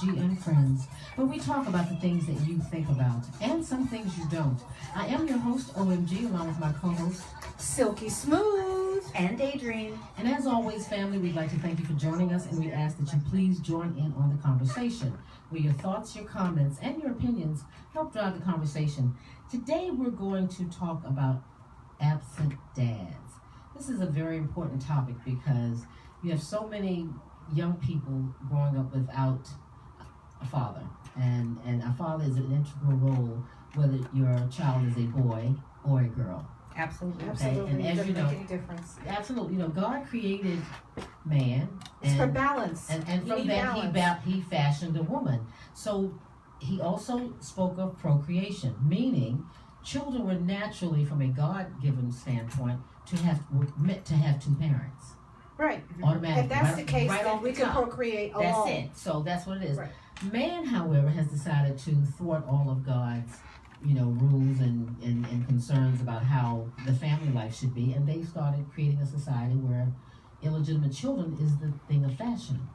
OMG and friends, where we talk about the things that you think about and some things you don't. I am your host, OMG, along with my co-host, Silky Smooth and Daydream. And as always, family, we'd like to thank you for joining us, and we ask that you please join in on the conversation, where your thoughts, your comments, and your opinions help drive the conversation. Today, we're going to talk about absent dads. This is a very important topic because you have so many young people growing up without a father, and a father is an integral role whether your child is a boy or a girl. Absolutely. Absolutely. And as you know, make any difference. Absolutely. God created man. It's for balance. And You from need that balance. he fashioned a woman. So he also spoke of procreation, meaning children were naturally, from a God-given standpoint, were meant to have two parents. Right. Automatically. If that's right, the case, right then off we the can top. procreate That's alone. it. So that's what it is. Right. Man, however, has decided to thwart all of God's rules and concerns about how the family life should be, and they started creating a society where illegitimate children is the thing of fashion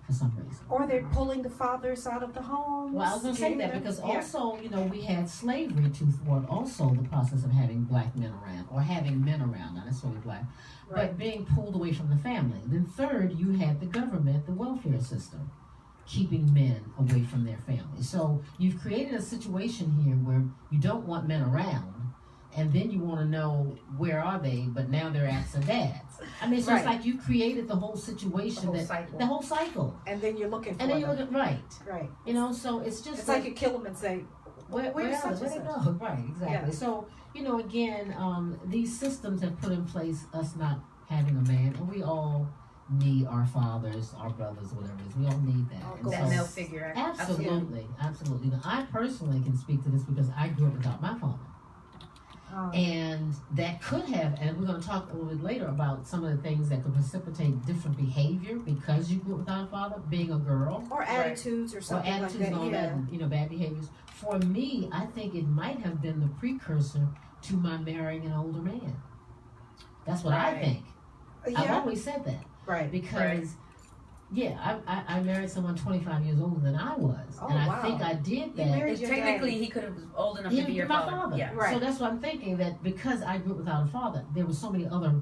for some reason. Or they're pulling the fathers out of the home. Well, I was going to say that because also, we had slavery to thwart also the process of having black men around, or having men around, not necessarily black, but being pulled away from the family. Then third, you had the government, the welfare system, keeping men away from their families. So you've created a situation here where you don't want men around, and then you want to know where are they, but now they're absent dads. I mean, it's just like you created the whole situation, the whole cycle. And then you're looking for and then you them. look at right. So it's just it's like you kill them and say, where they go? Right, exactly. Yeah. So again, these systems have put in place us not having a man, and we all need our fathers, our brothers, whatever it is. We all need that. That male figure. Absolutely. Now, I personally can speak to this because I grew up without my father. And that could have, and we're going to talk a little bit later about some of the things that could precipitate different behavior because you grew up without a father, being a girl. Or attitudes or something like that. And all that, bad behaviors. For me, I think it might have been the precursor to my marrying an older man. That's what I think. I've always said that. Right. Because, I married someone 25 years older than I was. Oh, and I wow. think I did that. Technically, he could have been old enough to be your father. Yeah. Right. So that's what I'm thinking, that because I grew up without a father, there were so many other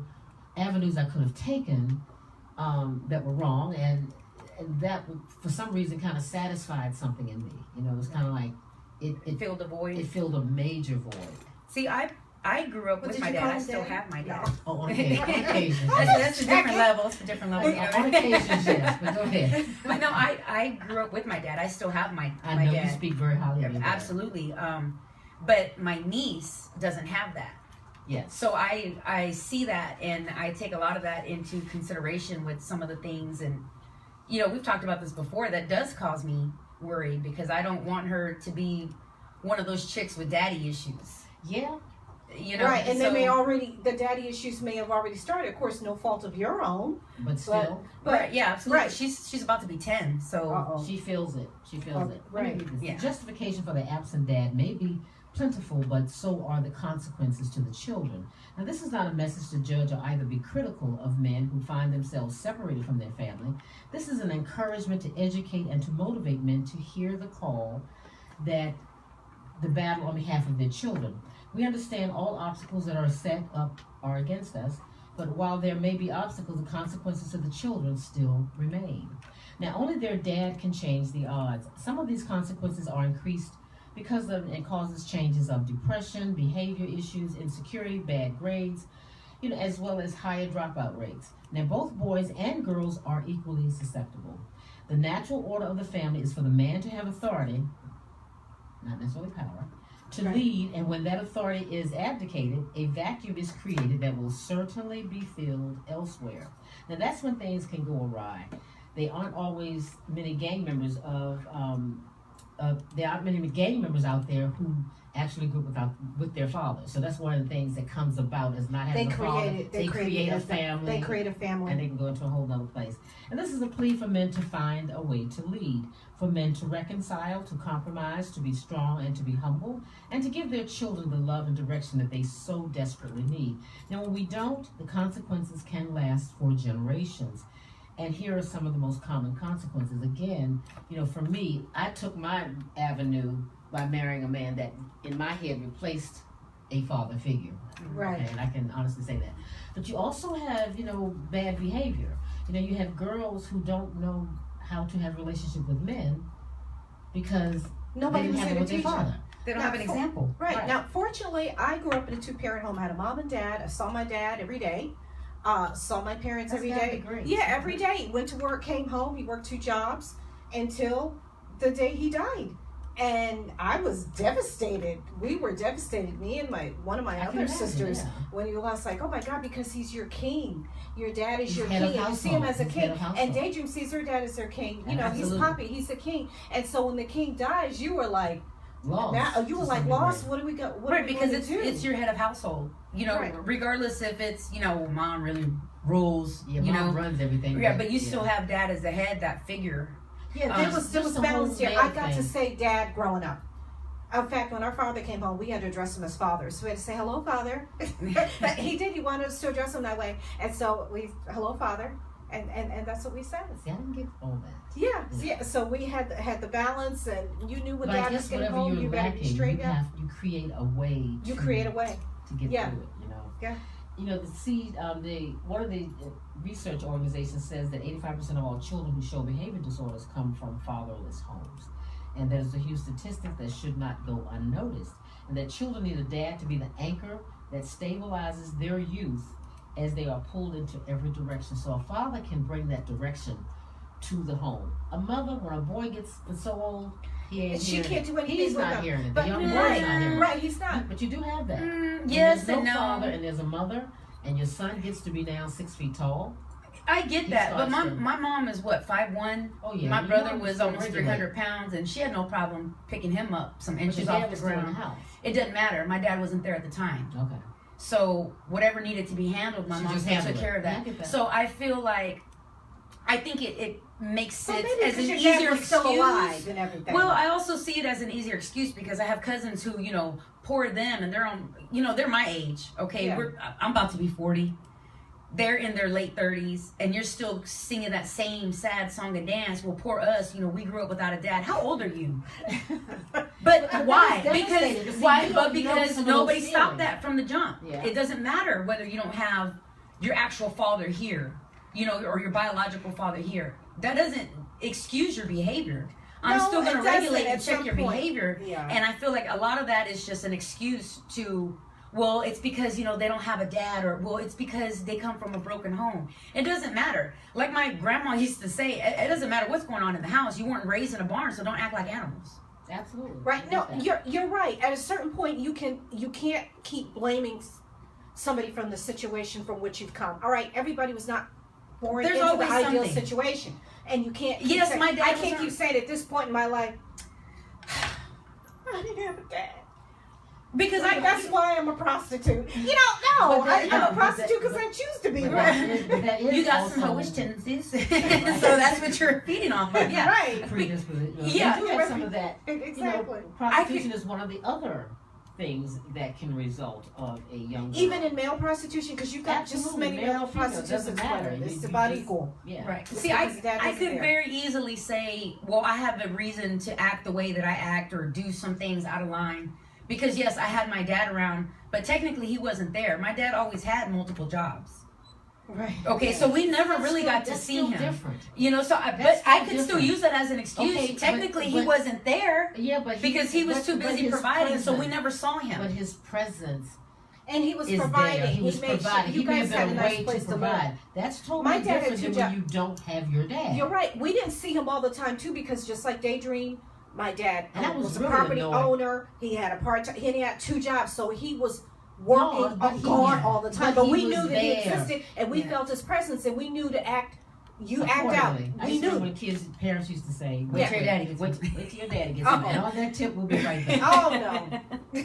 avenues I could have taken that were wrong, and that for some reason kind of satisfied something in me. It was kind of like it filled a void. It filled a major void. See, I grew up with my dad. I still have my dad. Oh, on occasion. That's a different level. It's a different level. On occasions, yes. But go ahead. But no, I grew up with my dad. I still have my I know dad. You speak very highly of your dad. Absolutely. But my niece doesn't have that. Yes. So I see that, and I take a lot of that into consideration with some of the things, and we've talked about this before. That does cause me worry because I don't want her to be one of those chicks with daddy issues. Yeah. Right, and then the daddy issues may have already started. Of course, no fault of your own. But still. But yeah, absolutely. Right. She's about to be 10, so she feels it. Right. The justification for the absent dad may be plentiful, but so are the consequences to the children. Now, this is not a message to judge or either be critical of men who find themselves separated from their family. This is an encouragement to educate and to motivate men to hear the call that the battle on behalf of their children. We understand all obstacles that are set up are against us, but while there may be obstacles, the consequences to the children still remain. Now, only their dad can change the odds. Some of these consequences are increased because of it causes changes of depression, behavior issues, insecurity, bad grades, as well as higher dropout rates. Now, both boys and girls are equally susceptible. The natural order of the family is for the man to have authority, not necessarily power, to lead, and when that authority is abdicated, a vacuum is created that will certainly be filled elsewhere. Now, that's when things can go awry. There aren't always many gang members out there who actually grew up with their father. So that's one of the things that comes about is not having a father. They create a family. They create a family. And they can go into a whole other place. And this is a plea for men to find a way to lead, for men to reconcile, to compromise, to be strong and to be humble, and to give their children the love and direction that they so desperately need. Now, when we don't, the consequences can last for generations. And here are some of the most common consequences. Again, for me, I took my avenue by marrying a man that, in my head, replaced a father figure. Right. Okay, and I can honestly say that. But you also have, bad behavior. You have girls who don't know how to have a relationship with men because Nobody they was didn't have there it to with their teach them. father. They don't Now, have an example. Right. Right. Now, fortunately, I grew up in a 2-parent home. I had a mom and dad. I saw my dad every day. Saw my parents That's every gotta day. be great. Yeah, every day. Went to work, came home. He worked 2 jobs until the day he died. And I was devastated. We were devastated. Me and one of my I can other imagine, sisters, yeah. when he lost, like, oh my God, because he's your king. Your dad is He's your head of king. And you see him household. as a He's king. head of And household. Daydream sees her dad as her king. He's Absolutely. Poppy. He's the king. And so when the king dies, you were like, Lost. now you were to like some lost. degree. What do we go? What Right, are we because gonna do? it's your head of household. Right. Regardless if it's, mom really rules, Yeah, mom runs everything. Yeah, but you still have dad as the head, that figure. Yeah, there was just the balance whole here. male I got to thing. say dad growing up. In fact, when our father came home, we had to address him as father. So we had to say, hello, father. He did. He wanted us to address him that way. And so hello, father. And that's what we said. See, I didn't get all that. Yeah. So we had the balance, and you knew when But I dad was guess getting whatever home, you're you better be lacking, straight up. you create a way. You to, create a way. to get Yeah. through it. Yeah. One of the research organizations says that 85% of all children who show behavior disorders come from fatherless homes. And there's a huge statistic that should not go unnoticed. And that children need a dad to be the anchor that stabilizes their youth as they are pulled into every direction. So a father can bring that direction to the home. A mother, when a boy gets so old, She can't do anything He's with not them. hearing it. But The young right, boy's not hearing it. right, he's not. But you do have that. When Yes there's and no no. father and there's a mother, and your son gets to be now 6 feet tall. I get He that, but starts my mom is what, 5'1". Oh yeah. My you brother want was to almost regulate. 300 pounds, and she had no problem picking him up some But your inches dad off the was still in the ground. house. It doesn't matter. My dad wasn't there at the time. Okay. So whatever needed to be handled, my She mom just still handled took it. care of Yeah, I that. get that. So I feel like, I think it makes So it maybe as an because your dad easier was still excuse. alive and everything. Well, I also see it as an easier excuse because I have cousins who, poor them, and they're on, they're my age. Okay, Yeah. I'm about to be 40. They're in their late 30s, and you're still singing that same sad song and dance. Well, poor us, we grew up without a dad. How old are you? But why? That is devastating. Because See, why? you But don't know because some of those nobody stopped feelings. that from the jump. Yeah. It doesn't matter whether you don't have your actual father here, or your biological father here. That doesn't excuse your behavior. I'm No, still going it to doesn't regulate and at check some your point. behavior. Yeah. And I feel like a lot of that is just an excuse to, well, it's because, they don't have a dad, or, well, it's because they come from a broken home. It doesn't matter. Like my grandma used to say, it doesn't matter what's going on in the house. You weren't raised in a barn, so don't act like animals. Absolutely. Right. I No, get that. you're right. At a certain point, you can't keep blaming somebody from the situation from which you've come. All right, everybody was not born There's into the always ideal something. situation, and you can't. Keep Yes, saying, my dad I was can't not- keep saying at this point in my life, I didn't have a dad. Because That's why I'm a prostitute. No, But that- I'm but a prostitute because that- I choose to be. But Right. that is you got also some hoish tendencies, so that's what you're feeding off of. Yeah. Right. predisposition. Yeah. You do have some of that. Exactly. Prostitution is one of the other things that can result of a young girl. Even in male prostitution, because you've got just as Absolutely, many male male or female, prostitutes doesn't as matter. women. It's You about just- equal. Yeah. Right. It's See, because dad I isn't could there. very easily say, well, I have a reason to act the way that I act or do some things out of line. Because, yes, I had my dad around, but technically he wasn't there. My dad always had multiple jobs. Right. Okay, so we never really got to That's see still him. different. So That's but I still could still different. use that as an excuse. Okay, Technically, he but- wasn't there Yeah, but because he was too but busy his providing, so we presence- never saw him. But his presence And he was is providing. there. He was made providing. Sure you He may guys have had been a a nice way place to to live. provide. That's totally My dad had different two than when you don't have your dad. You're right. We didn't see him all the time too, because just like Daydream, my dad And that was was a really property annoying. owner. He had a part-time. He had 2 jobs, so he was working but he- gone all the time. but But he we was knew that he there. existed, and we Yeah. felt his presence, and we knew to act. You act out. Accordingly. I We used to remember knew. when parents used to say, Wait till your daddy gets wait, home." wait till your daddy gets Oh. home. And on that tip, we'll be right back. Oh no.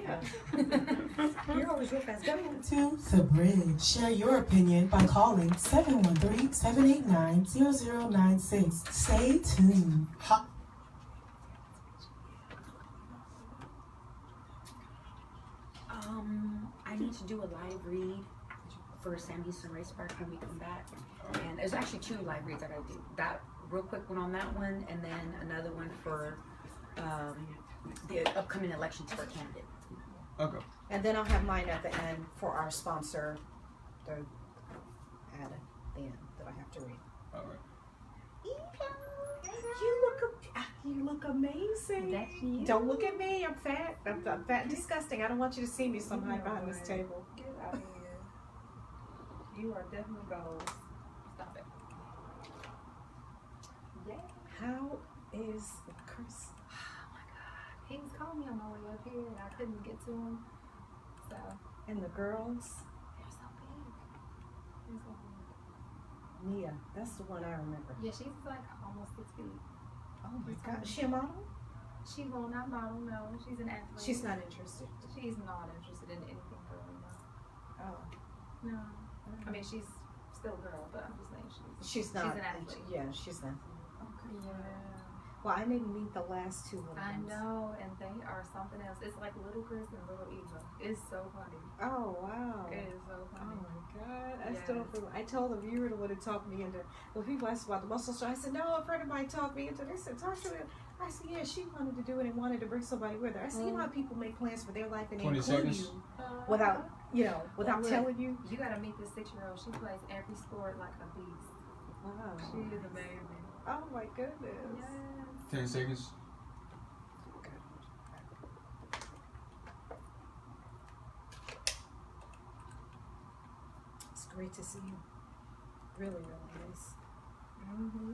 Yeah. You're always real fast. Go ahead. To the bridge. Share your opinion by calling 713-789-0096. Stay tuned. I need to do a live read for Sam Houston Race Park when we come back. And there's actually 2 live reads I gotta do. That real quick one on that one, and then another one for the upcoming elections for a candidate. Okay. And then I'll have mine at the end for our sponsor, the ad at the end that I have to read. All right. You look amazing. That's you. Don't look at me. I'm fat. I'm fat and disgusting. I don't want you to see me somehow behind this table. Get out of here. You are definitely goals. Stop it. Yeah. How is Chris? He was calling me on my way up here and I couldn't get to him. So, And the girls? they're so big. They're so big. Mia. That's the one I remember. Yeah, she's like almost 6 feet. Oh my God. Is she a model? She will not model, no. She's an athlete. She's not interested. She's not interested in anything girly, no. Oh. No. I mean, she's still a girl, but I'm just saying She's not. an athlete. Yeah, she's not. Yeah. Well, I didn't meet the last 2 ones. I know, and they are something else. It's like Little Chris and Little Eva. It's so funny. Oh, wow. It is so Oh funny. my God! I Yes. still feel. I told them you were the one to talk me into. Well, people asked about the muscle show. I said no. A friend of mine talked me into. They said talk to her. I said yeah. She wanted to do it and wanted to bring somebody with her. I said you know how people make plans for their life and they 20 include seconds. you without without Look. telling you. You gotta meet this 6-year-old. She plays every sport like a beast. Wow. She is amazing. Oh my goodness. Yes. 10 seconds. It's great to see you. Really, really is. Mm-hmm.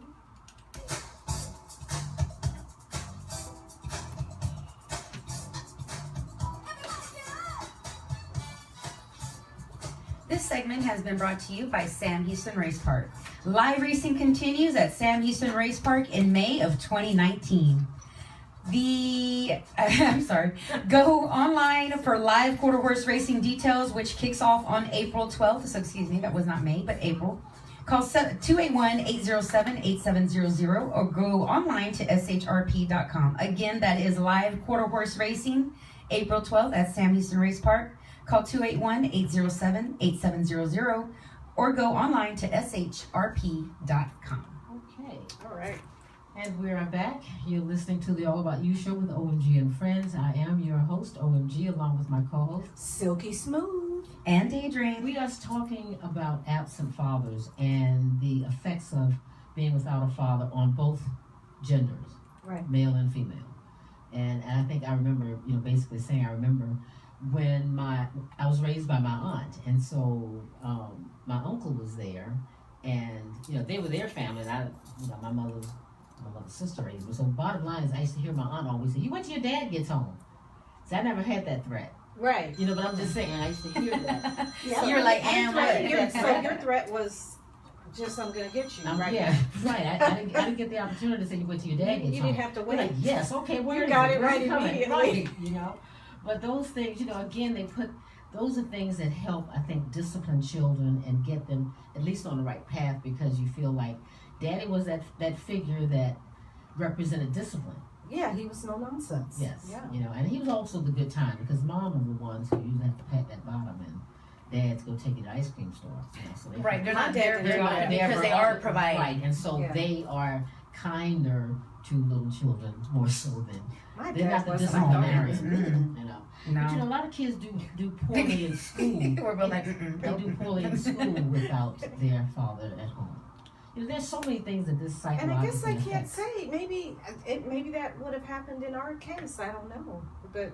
This segment has been brought to you by Sam Houston Race Park. Live racing continues at Sam Houston Race Park in May of 2019. Go online for live quarter horse racing details, which kicks off on April 12th. So, excuse me, that was not May, but April. Call 281-807-8700 or go online to shrp.com. Again, that is live quarter horse racing, April 12th at Sam Houston Race Park. Call 281-807-8700 or go online to shrp.com. Okay. All right. And we are back. You're listening to the All About You show with OMG and Friends. I am your host, OMG, along with my co-host. Silky smooth. And Daydream. We are talking about absent fathers and the effects of being without a father on both genders, Right. male and female. And I think I remember, basically saying I remember when I was raised by my aunt, and so my uncle was there, and they were their family, and my mother's sister raised me. So bottom line is, I used to hear my aunt always say, "You wait till your dad gets home." So I never had that threat, Right. but I'm just saying I used to hear that. Yeah. You're like, and what? So your threat was just, I'm gonna get you. Right. Yeah, right. I didn't get the opportunity to say, "You wait till your dad gets You home." didn't have to We're like, wait. yes, okay, where is got it Where's right coming? immediately. Right, But those things, again, those are things that help, I think, discipline children and get them at least on the right path, because you feel like Daddy was that figure that represented discipline. Yeah, he was no nonsense. Yes, Yeah. and he was also the good time, because Mom was the ones who usually have to pat that bottom and Dad's go take you to the ice cream store. So they Right, they're My not dad there didn't very do often that. because they are providing. Right, and so Yeah. they are kinder to little children more so than My they're dad not the was disciplinarian. Mm-mm. But No. A lot of kids do poorly in school. We're both like, mm-mm. They do poorly in school without their father at home. There's so many things that this And psychological I guess I can't affects. say. Maybe that would have happened in our case. I don't know. But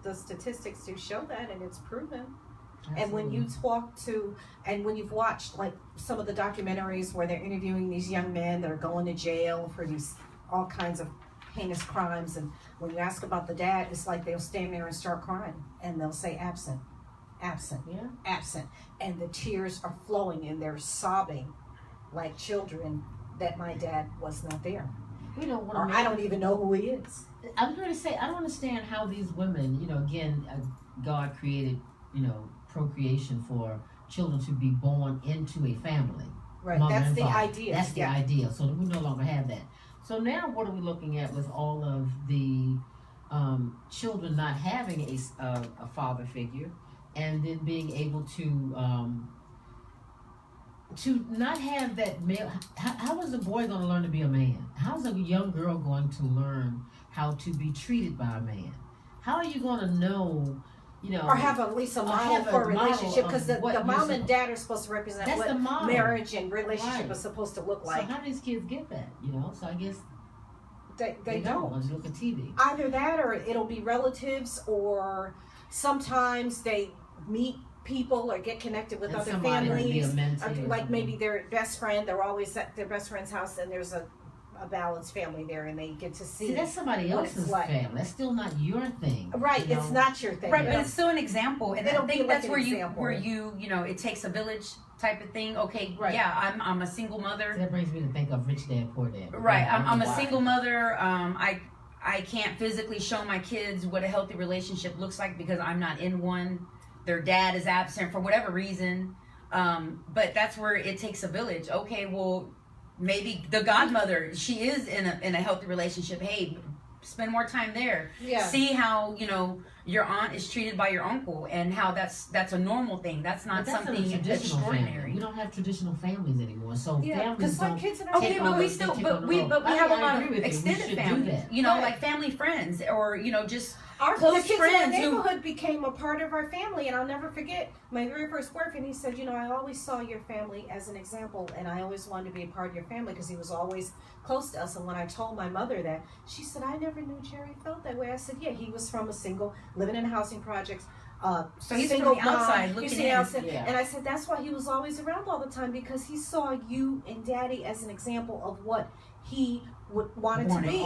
the statistics do show that, and it's proven. And when you talk to, and when you've watched like some of the documentaries where they're interviewing these young men that are going to jail for these all kinds of heinous crimes, and when you ask about the dad, it's like they'll stand there and start crying, and they'll say absent, absent, Yeah. absent, and the tears are flowing, and they're sobbing like children that my dad was not there, when or I don't even know who he is. I'm going to say I don't understand how these women, again, God created, procreation for children to be born into a family. Right, Mother that's and the father. idea. That's the Yeah. ideal. So we no longer have that. So now what are we looking at with all of the children not having a father figure? and then being able to not have that male. How is a boy going to learn to be a man? How is a young girl going to learn how to be treated by a man? How are you going to know, or have at least a model have a for a model relationship, of because the what mom you're and dad are supposed to represent that's what the model. marriage and relationship Right. is supposed to look So like. how do these kids get that? So I guess They they don't. when you look at TV. Either that, or it'll be relatives, or sometimes they meet people or get connected with And other somebody might be a families. mentee or Like something. maybe their best friend, they're always at their best friend's house, and there's a balanced family there, and they get to see. See, that's somebody what it's else's like. family. That's still not your thing. Right, you it's know? not your thing. Right, you but know? it's still an example, and I It'll be think like that's an where example. you know, it takes a village type of thing. Okay, Right. yeah, I'm a single mother. That brings me to think of Rich Dad Poor Dad. Right, I'm a Why? single mother. I can't physically show my kids what a healthy relationship looks like because I'm not in one. Their dad is absent for whatever reason. But that's where it takes a village. Okay, well, maybe the godmother, she is in a healthy relationship. Hey, spend more time there. Yeah. See how, your aunt is treated by your uncle and how that's a normal thing. That's But not that's something not a traditional family. extraordinary. We don't have traditional families anymore. So Yeah, families because don't. like kids in our Okay, take but on we the- still, they take but on the we role. have a I lot agree of with you. We extended should do family, that. Right. like family friends, or just Our close the kids in our friends who- neighborhood became a part of our family, and I'll never forget my very first boyfriend. He said, I always saw your family as an example, and I always wanted to be a part of your family because he was always close to us. And when I told my mother that, she said, I never knew Jerry felt that way. I said, yeah, he was from a single, living in housing projects. So he's single from the outside mom. looking You see in. outside. Yeah. And I said that's why he was always around all the time, because he saw you and Daddy as an example of what he wanted to be.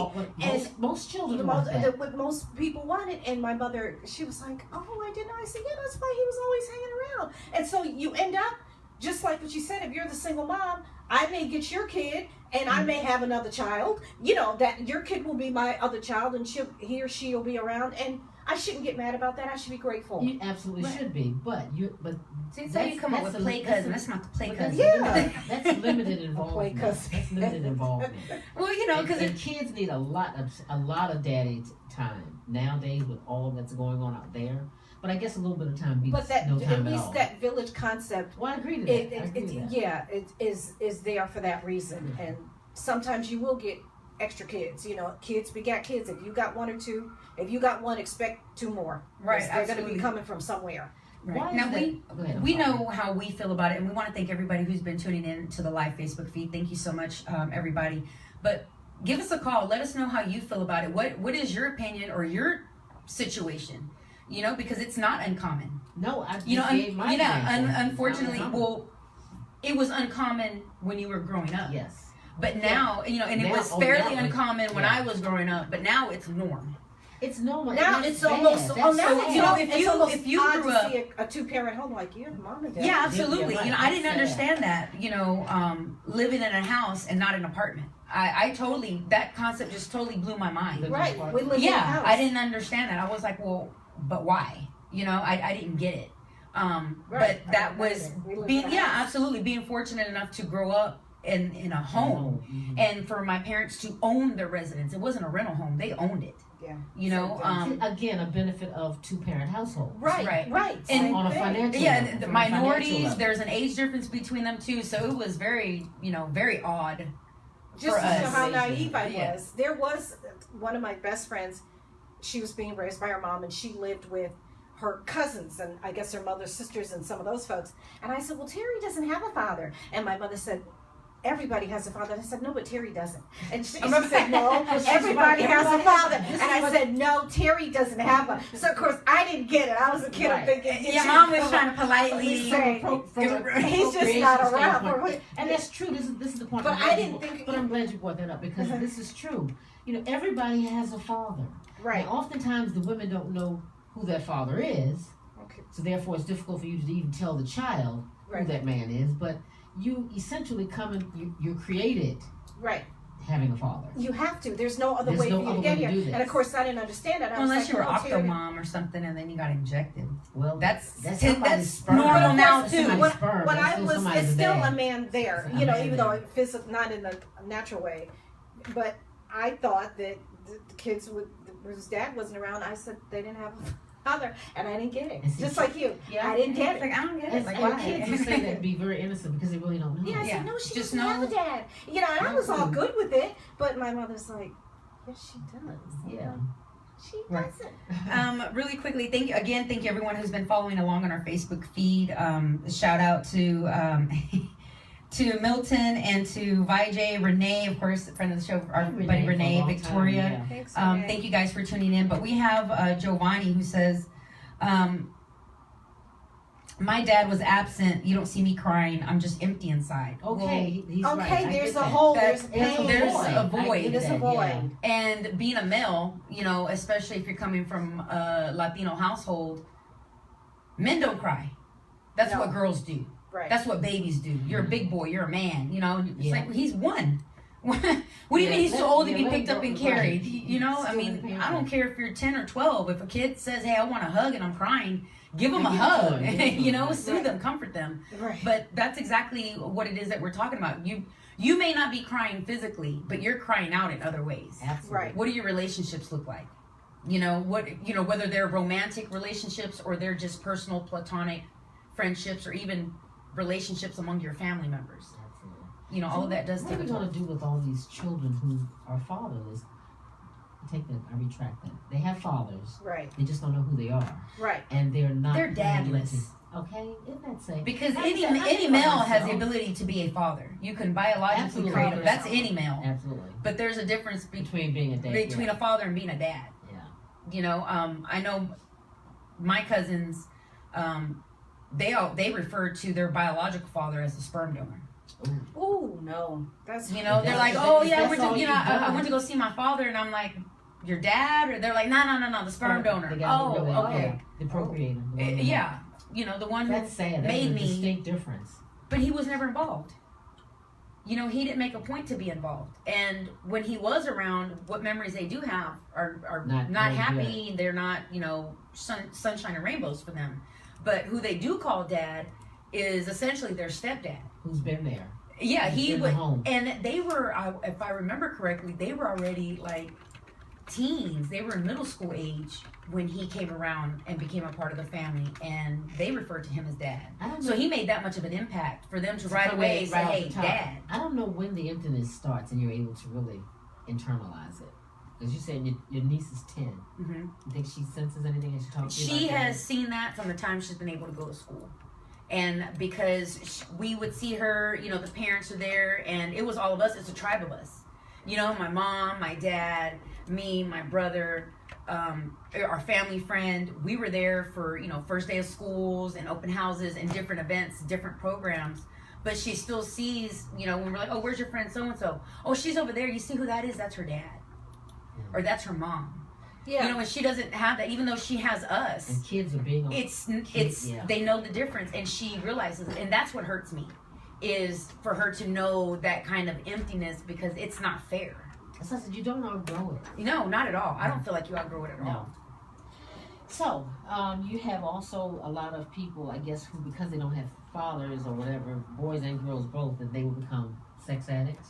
Most children The want most, that. what most people wanted. And my mother, she was like, oh, I didn't know. I said, yeah, that's why he was always hanging around. And so you end up, just like what you said, if you're the single mom, I may get your kid and I may have another child, that your kid will be my other child, and he or she will be around. And I shouldn't get mad about that. I should be grateful. You absolutely Right. should be, but see, so you come up with play cousin. That's not the play cousin. Yeah. That's limited involvement. cousin. That's limited involvement. Well, because and kids need a lot of daddy time nowadays with all that's going on out there. But I guess a little bit of time beats But that, no time at at least all. that village concept, Well, I agree to that. I agree to that. yeah, it is there for that reason. Yeah. And sometimes you will get extra kids. Kids begat kids. If you got one or two, if you got one, expect two more. Right, They're going to absolutely. be coming from somewhere. Why Right. is Now that- we Go ahead, I'm we sorry. know how we feel about it, and we want to thank everybody who's been tuning in to the live Facebook feed. Thank you so much, everybody. But give us a call. Let us know how you feel about it. What is your opinion or your situation? Because it's not uncommon. No, I just Un- gave my example. It's not unfortunately, uncommon. well, it was uncommon when you were growing up. Yes. But now, and it Now- was oh, fairly now- uncommon when yeah. I was growing up. But now it's norm. It's normal. Now and that's it's bad. almost, That's now sad. it's almost if you odd grew to up- see a two-parent home like you, mom and dad. Yeah, absolutely. right. I didn't That's understand that. Living in a house and not an apartment. I totally, that concept just totally blew my mind. Right. We live in a Yeah, house. I didn't understand that. I was like, well, but why? I didn't get it. Right. But that was We live being, in a yeah, house. absolutely, being fortunate enough to grow up in a home, Mhm. and for my parents to own their residence. It wasn't a rental home; they owned it. Yeah. Again, a benefit of two-parent household. Right. Right. Right. And Same on a thing. financial Yeah, level, the from a financial minorities. level. There's an age difference between them too, so it was very, very odd. Just for to show us. how naive I Yeah. was. There was one of my best friends. She was being raised by her mom, and she lived with her cousins and I guess her mother's sisters and some of those folks. And I said, well, Terry doesn't have a father. And my mother said, everybody has a father. And I said, no, but Terry doesn't. And she said, no, everybody has a father. And I said, no, Terry doesn't have one. So of course I didn't get it. I was a kid. I'm Right. thinking, Your mom was trying to politely. say, he's just not around. And that's true. This is the point. But I'm I glad didn't you- think- But I'm glad you brought that up because this is true. Everybody has a father. Right. And oftentimes the women don't know who their father is, Okay. so therefore it's difficult for you to even tell the child Right. who that man is. But you essentially you're created Right. having a father. You have to. There's no other There's way no for you other to get way to here. do this. And of course, I didn't understand that. I was Unless like, you were "Oh, Terry." Octomom or something, and then you got injected. Well, That's somebody's sperm. normal now That's too. somebody's When, sperm. when That's I still was, somebody's it's still dad. a man there. It's a man Even though there. it physically not in the natural way. But I thought that the kids would. His dad wasn't around. I said they didn't have. father, and I didn't get it. And see, Just like you, Yeah. I didn't get It's it. like, I don't get it. And, Like, and why? kids who say that be very innocent because they really don't know. Yeah, I Yeah. said, no, she Just doesn't have know- a dad. You know, and I was all Absolutely. good with it, but my mother's like, yes, she does. Yeah. She Right. doesn't. Really quickly, thank you everyone who's been following along on our Facebook feed. Shout out to to Milton and to Vijay, Renee, of course, friend of the show, our buddy for a Renee, long time, Victoria. yeah. Thanks, Renee. Thank you guys for tuning in. But we have Giovanni who says, my dad was absent. You don't see me crying. I'm just empty inside. Okay, he's right. Okay, I there's get a that. hole, That- there's there's pain. a void. I get There's a that, void. yeah. And being a male, you know, especially if you're coming from a Latino household, men don't cry. That's No. what girls do. Right. That's what babies do. You're a big boy. You're a man. You know, it's Yeah. like he's one. What do you Yeah, mean he's let- too old to yeah, be let picked him up go, and right. carried? You know, I Still mean, in the I don't care if you're 10 or 12. If a kid says, "Hey, I want a hug," and I'm crying, give them a Give it to hug. him, give it to You him. know, soothe Right. them, comfort them. Right. But that's exactly what it is that we're talking about. You may not be crying physically, but you're crying out in other ways. Absolutely. Right. What do your relationships look like? You know, whether they're romantic relationships or they're just personal platonic friendships or even relationships among your family members. Absolutely. You know, all of that does What take are a we going toll. to do with all these children who are fatherless? I retract that. They have fathers. Right. They just don't know who they are, Right. and they're not. They're planning dadless. to- Okay, isn't that safe? Because I any said- I any said male has the myself. ability to be a father. You can biologically Absolutely. create him. That's any male. Absolutely. But there's a difference Between being a dad. between yeah. a father and being a dad. Yeah. You know, I know my cousins, they refer to their biological father as the sperm donor. Ooh, no. That's You know, they're like, That's- oh yeah, I that's went to, all you know, you've I done. went to go see my father, and I'm like, your dad, or they're like, no, the sperm donor. They got Oh, really- okay, The procreator. the one who- yeah, you know, the one who That's sad. That's made a me, distinct difference. but he was never involved. You know, he didn't make a point to be involved, and when he was around, what memories they do have are Not not very happy. They're not, you know, sunshine and rainbows for them. But who they do call dad is essentially their stepdad. Who's been there? Yeah, he in the would, home. and they were, if I remember correctly, they were already like teens. They were in middle school age when he came around and became a part of the family, and they referred to him as dad. I don't So know. he made that much of an impact for them to right Come away in say, right off "Hey, the top. dad." I don't know when the emptiness starts and you're able to really internalize it. Because you said your niece is 10. hmm You think she senses anything as she talks to you? She about that? has seen that from the time she's been able to go to school. And because we would see her, you know, the parents are there, and it was all of us. It's a tribe of us. You know, my mom, my dad, me, my brother, our family friend. We were there for, you know, first day of schools and open houses and different events, different programs. But she still sees, you know, when we're like, oh, where's your friend so-and-so? Oh, she's over there. You see who that is? That's her dad. Or that's her mom. yeah. You know, and she doesn't have that, even though she has us. And kids are being on. It's yeah. they know the difference, and she realizes it, and that's what hurts me, is for her to know that kind of emptiness, because it's not fair. So I said, you don't outgrow it. No, not at all. I don't feel like you outgrow it at No. all. So, you have also a lot of people, I guess, who, because they don't have fathers or whatever, boys and girls both, that they will become sex addicts.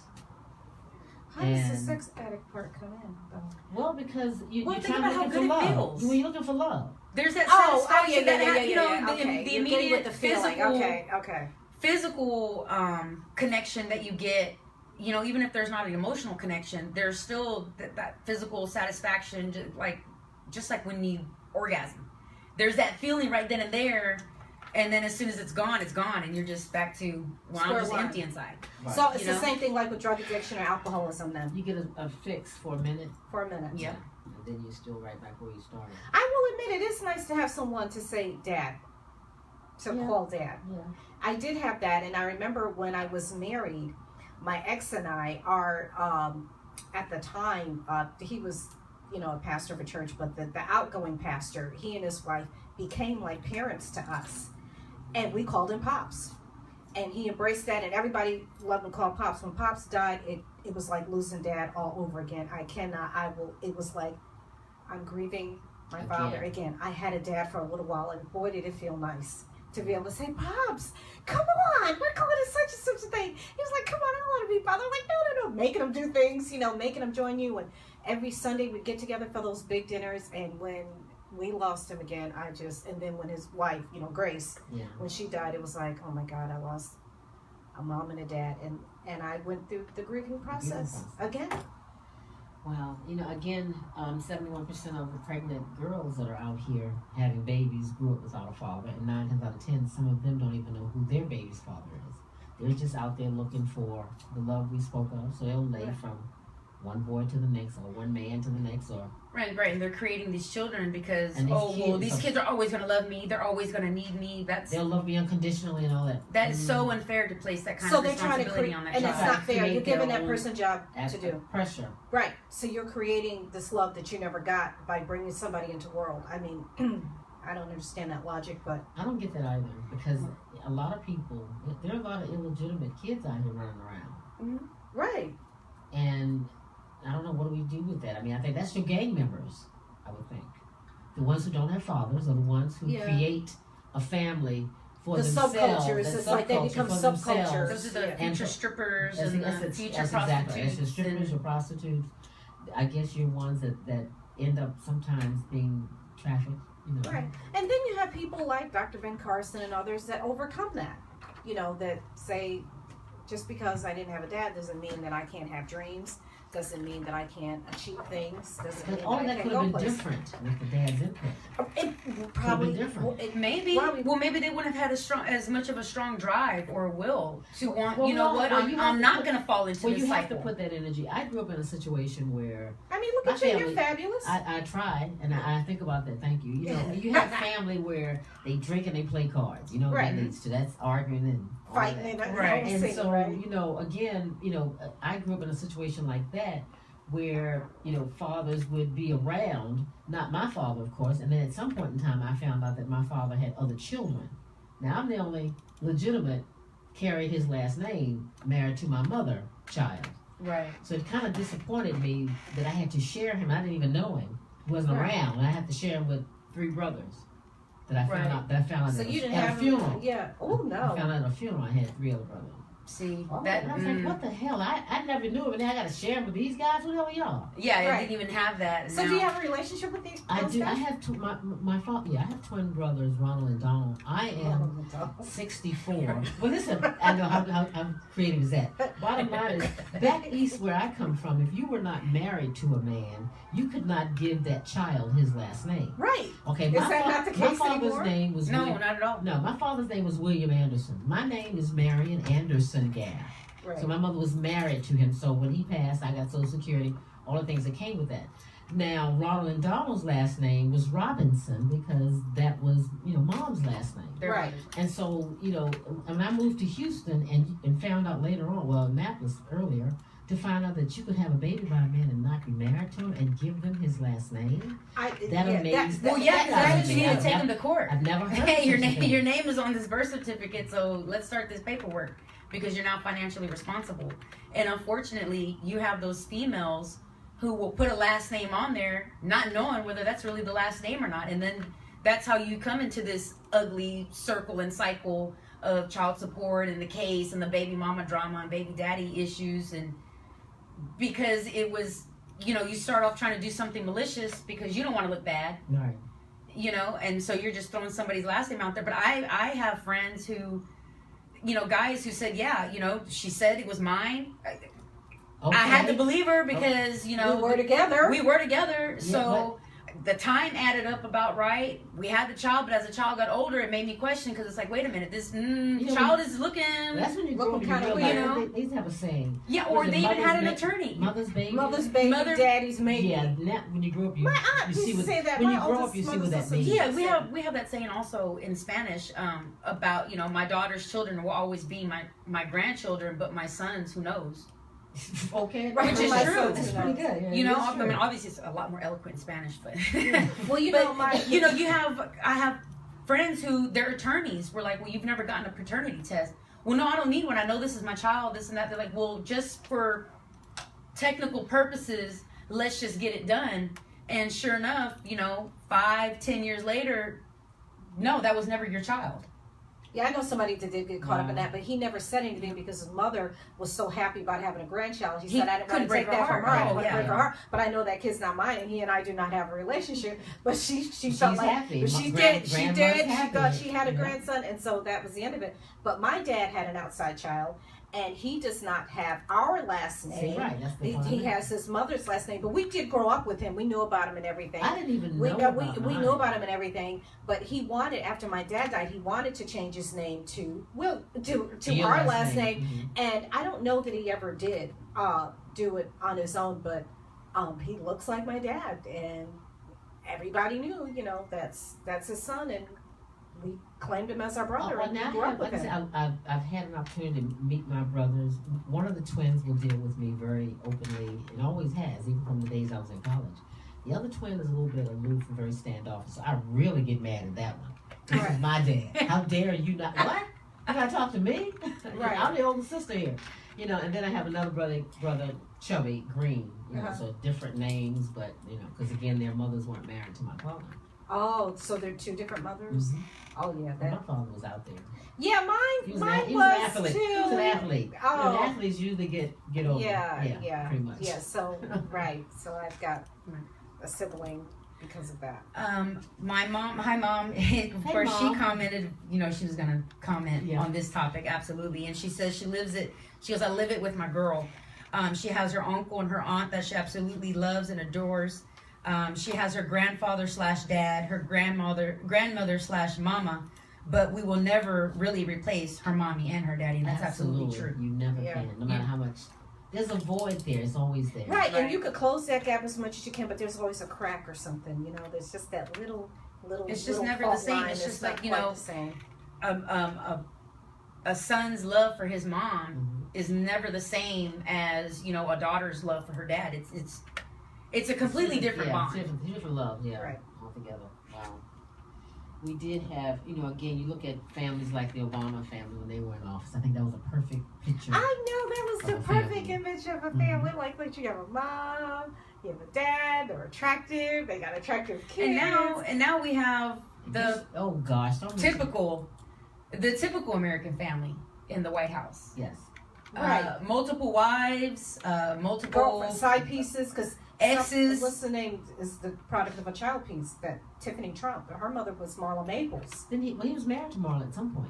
How does the and- sex addict part come in, though? Well, because Well, you're think trying about to how look good for it love. feels. When you're looking for love. There's that Oh, satisfaction yeah, that you know, the okay. You're getting immediate with the feeling. physical Okay. physical connection that you get. You know, even if there's not an emotional connection, there's still that physical satisfaction, just like when you orgasm. There's that feeling right then and there, and then as soon as it's gone, and you're just back to, well, I'm Square just one. empty inside. Right. So it's You the know? same thing like with drug addiction or alcoholism then, You get a fix for a minute, for a minute. Yeah. and then you're still right back where you started. I will admit it is nice to have someone to say dad, to Yeah. call dad. Yeah. I did have that, and I remember when I was married, my ex and I are, at the time, he was, you know, a pastor of a church, but the outgoing pastor, he and his wife became like parents to us. And we called him Pops. And he embraced that, and everybody loved him called Pops. When Pops died, it was like losing dad all over again. It was like, I'm grieving my father again. I had a dad for a little while, and boy, did it feel nice to be able to say, Pops, come on, we're calling it such and such a thing. He was like, come on, I don't want to be bothered. I'm like, no, making him do things, you know, making him join you. And every Sunday we'd get together for those big dinners, and when we lost him again, and then when his wife, Grace, Yeah. when she died, it was like, oh my God, I lost a mom and a dad, and I went through the grieving process again. Wow. Again, 71% of the pregnant girls that are out here having babies grew up without a father, and 9 times out of 10, some of them don't even know who their baby's father is. They're just out there looking for the love we spoke of, so they'll lay from one boy to the next, or one man to the next, or Right, and they're creating these children because And these these kids are always gonna love me. They're always gonna need me. they'll love me unconditionally and all that. That is so unfair to place that kind So of they're trying to responsibility create, on that and child. it's not fair. Create You're giving their that own person a job to Aspect do. pressure. Right. So you're creating this love that you never got by bringing somebody into the world. I mean, I don't understand that logic, but I don't get that either, because a lot of people, there are a lot of illegitimate kids out here running around, right. and I don't know, what do we do with that? I mean, I think that's your gang members, I would think. The ones who don't have fathers are the ones who Yeah. create a family for The themselves. subcultures, it's like they subculture become for subcultures. themselves. Those are the Yeah. future strippers That's- and that's- the future that's exactly. That's the prostitutes. strippers or and- prostitutes. I guess you're ones that end up sometimes being trafficked, Right. And then you have people like Dr. Ben Carson and others that overcome that. That say, just because I didn't have a dad doesn't mean that I can't have dreams, doesn't mean that I can't achieve things, doesn't mean But that all I that can't could go have been places. different with the dad's input. It probably different. well, it- Maybe. Probably. Well, maybe they wouldn't have had as much of a strong drive or will to want. Well, you know no, what? well, you have I'm to not put- going to fall into Well, this you have cycle. to put that energy. I grew up in a situation where I mean, look My at you, you're family- fabulous. I tried, and I think about that. Thank you. You have family where they drink and they play cards. Right. That leads to that's arguing and all of Fighting that. and Right. And so, right? again, I grew up in a situation like that where, fathers would be around, not my father, of course, and then at some point in time I found out that my father had other children. Now, I'm the only legitimate, carry his last name, married to my mother child. Right. So it kind of disappointed me that I had to share him. I didn't even know him. He wasn't Right. around. I had to share him with 3 brothers that I found Right. out. That I found out So at, you didn't at have a funeral. Yeah. Oh I no. found out at a funeral I had 3 other brothers. See Oh, that? and I was like, what the hell? I never knew him, and then I got to share him with these guys. Who the hell are y'all? Yeah, I Right. didn't even have that. So now. do you have a relationship with these? I those do. I guys? have two. My father. Yeah, I have twin brothers, Ronald and Donald. I am Oh, 64. Well, listen, I know how creative is that. Bottom line is, back east where I come from, if you were not married to a man, you could not give that child his last name. Right. Okay, Is that not the my case father's anymore? name was No, William, not at all. no, my father's name was William Anderson. My name is Marion Anderson Gaff. Right. So my mother was married to him. So when he passed, I got Social Security, all the things that came with that. Now, Ronald and Donald's last name was Robinson because that was, mom's last name. They're Right. brothers. And so, when I moved to Houston and found out later on, well, Annapolis earlier, to find out that you could have a baby by a man and not be married to him and give them his last name. That amazed- Well, yeah, That because you need to amazing. take them to court. I've never heard Hey, of your such a name, thing. your name is on this birth certificate, so let's start this paperwork because you're now financially responsible. And unfortunately, you have those females who will put a last name on there, not knowing whether that's really the last name or not, and then that's how you come into this ugly circle and cycle of child support and the case and the baby mama drama and baby daddy issues, and because it was, you start off trying to do something malicious because you don't want to look bad. Right. And so you're just throwing somebody's last name out there. But I have friends who, guys who said, yeah, she said it was mine. Okay. I had to believe her because, we were together. we were together. Yeah, So the time added up about right. We had the child, but as the child got older, it made me question because it's like, wait a minute, this child is looking. That's when you grow up Looking and you kinda realize weird. they used to have a saying. Yeah, or Was it they even had an mother's attorney. Mother's baby. Mother's baby, Mother- daddy's maybe. Yeah, now when you grow up, you, My aunt you used see to what, say that. when My you grow oldest up, you see what mother's that sister means. Yeah, we have that saying also in Spanish about my daughter's children will always be my grandchildren, but my sons, who knows? Okay, Right, Which is my true. sons, That's you pretty know. good. Yeah, You know, that's I mean, true. obviously it's a lot more eloquent in Spanish, but Well, I have friends who they're attorneys. We're like, well, you've never gotten a paternity test. Well, no, I don't need one. I know this is my child, this and that. They're like, well, just for technical purposes, let's just get it done. And sure enough, 5-10 years later, no, that was never your child. Yeah, I know somebody that did get caught up in Wow. that, but he never said anything because his mother was so happy about having a grandchild. He He said, I didn't want couldn't to take break her that from her. heart. I didn't Oh, want to yeah. break her heart. But I know that kid's not mine, and he and I do not have a relationship. But she felt like happy. she Grand- did. She grandma's did. She happy. thought she had a Yeah. grandson, and so that was the end of it. But my dad had an outside child, and he does not have our last See, name. right, that's the He has his mother's last name, but we did grow up with him. We knew about him and everything. I didn't even We know know, about we mine. knew about him and everything, but he wanted, after my dad died, he wanted to change his name to Your our last name. Mhm. And I don't know that he ever did do it on his own, but he looks like my dad, and everybody knew, that's his son, and we claimed him as our brother. Well, and we now grew up with like I him. said, I've had an opportunity to meet my brothers. One of the twins will deal with me very openly, and always has, even from the days I was in college. The other twin is a little bit aloof and very standoffish, so I really get mad at that one. This is Right. my dad. How dare you not? What? You gotta talk to me? Right. I'm the older sister here. And then I have another brother, Chubby Green. Uh-huh. So different names, but because again, their mothers weren't married to my father. Oh, so they're two different mothers? Oh, yeah. My father was out there. Yeah, He mine was, mine he was an was athlete. too. He was an athlete. Oh. Athletes usually get over. Yeah, pretty much. Yeah, so, right. So I've got a sibling because of that. My mom, hi mom. Of course, Mom. she commented. She was gonna comment Yeah. on this topic, absolutely. And she says she lives it. She goes, I live it with my girl. She has her uncle and her aunt that she absolutely loves and adores. She has her grandfather / dad, her grandmother / mama, but we will never really replace her mommy and her daddy. And that's absolutely true. You never Yeah. can, no matter how much. There's a void there. It's always there. Right, and Right. you could close that gap as much as you can, but there's always a crack or something. There's just that little. It's just little never the fault same. line It's that's just not like, quite the same. A son's love for his mom Mhm. is never the same as a daughter's love for her dad. It's a completely different yeah, bond. Different love, yeah, Right. altogether. Wow. We did have, again, you look at families like the Obama family when they were in office. I think that was a perfect picture. I know that was the Of a perfect family. image of a Mhm. family. Like you have a mom, you have a dad. They're attractive. They got attractive kids. And now we have the Oh gosh, don't mention- typical American family in the White House. Yes. Right. Multiple wives, multiple girlfriend side pieces because exes. what's the name is the product of a child piece that Tiffany Trump. Her mother was Marla Maples. Then he was married to Marla at some point.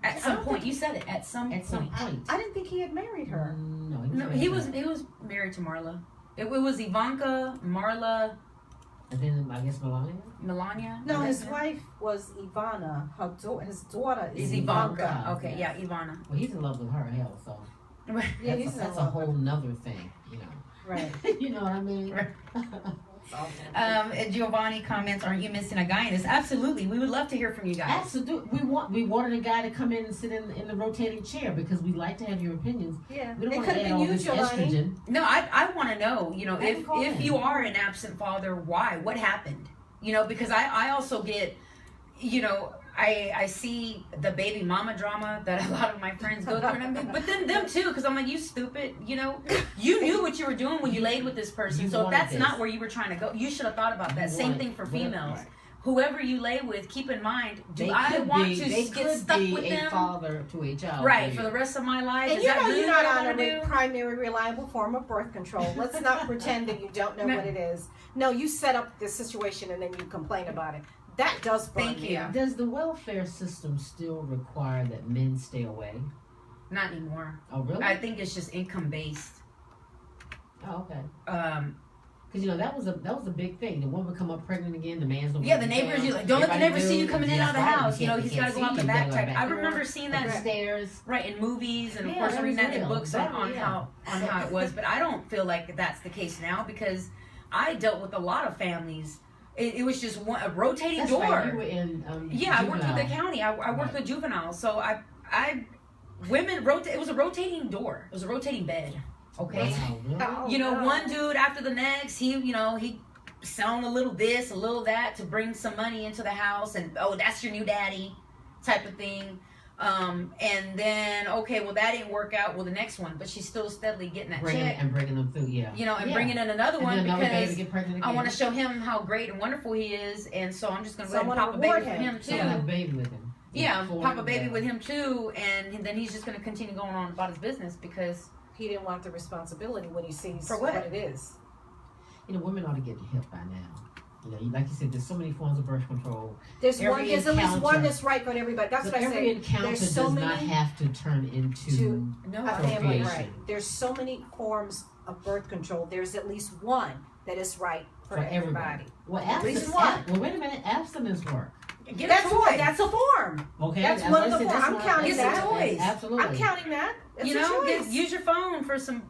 At I some don't point, you said it. At some At some point. point. I didn't think he had married her. No, No, married he to was her. married to Marla. It was Ivanka, Marla, And then I guess Melania. Melania. No, Is his that- wife was Ivana. His daughter is is Ivanka. Ivanka. Okay, yeah, Ivana. Well, he's in love with her, hell, so Yeah, that's, he's that's in a love with whole nother thing, Right. You know what I mean? Right. That's awesome. Giovanni comments, "Aren't you missing a guy in this?" Absolutely, we would love to hear from you guys. Absolutely. We wanted a guy to come in and sit in the rotating chair because we like to have your opinions. Yeah. We don't It want could to have add been all you, this Giovanni. estrogen. No, I want to know, Have him call if in. you are an absent father, why? What happened? Because I also get, I see the baby mama drama that a lot of my friends go through, and I'm like, but then them too, because I'm like, you stupid, you knew what you were doing when you laid with this person. You So if wanted that's this. not where you were trying to go, you should have thought about that. You Same wanted- thing for right, females. right. Whoever you lay with, keep in mind, do They I could want be- to they get could stuck be with a them? father to a child. Right, for the rest of my life. And Is you that know really you're what not I on want to a do? primary reliable form of birth control. Let's not pretend that you don't know No. what it is. No, you set up this situation and then you complain about it. That does burn Thank me you. up. Does the welfare system still require that men stay away? Not anymore. Oh, really? I think it's just income based. Oh, okay. Um, Because that was a big thing. The woman come up pregnant again. The man's Yeah, the neighbors, you like, don't let the neighbors see you coming in and out of the house. You He's got to go out the back type. I remember seeing that upstairs. right in movies and of Yeah, course that reading was that in real. books That- on yeah. how it was. But I don't feel like that's the case now because I dealt with a lot of families. It was just a rotating That's door. right. You were in. Yeah, I worked with the juvenile. county. I worked Right. with juveniles, so women rotate. It was a rotating door. It was a rotating bed. Okay. Wow, really? Oh, no. One dude after the next, he selling a little this, a little that to bring some money into the house, and oh, that's your new daddy, type of thing. And then okay, well that didn't work out. Well, the next one, but she's still steadily getting that check, bringing them through. Yeah. and Yeah. bringing in another And one then another baby because get pregnant again. I want to show him how great and wonderful he is, and so I'm just gonna go ahead and Someone pop a baby reward for him. him too. So have a baby with him. Yeah, for pop a baby the- with him too, and then he's just going to continue going on about his business because He didn't want the responsibility when he sees For what? it is. You know, women ought to get hip by now. You know, like you said, there's so many forms of birth control. There's Every at least encounter- one that's right for everybody. That's But what I every say. encounter There's does so not many have to turn into to- no, a family Procreation. right. There's so many forms of birth control. There's at least one that is right for for everybody. everybody. Well, At least abstinence. one. Well, wait a minute. Abstinence work. get That's a toy. what. That's a form. Okay, That's as one I of the said, four. that's I'm one- counting that's- that. Toys. Absolutely. I'm counting that. It's You a know, choice. use your phone for some,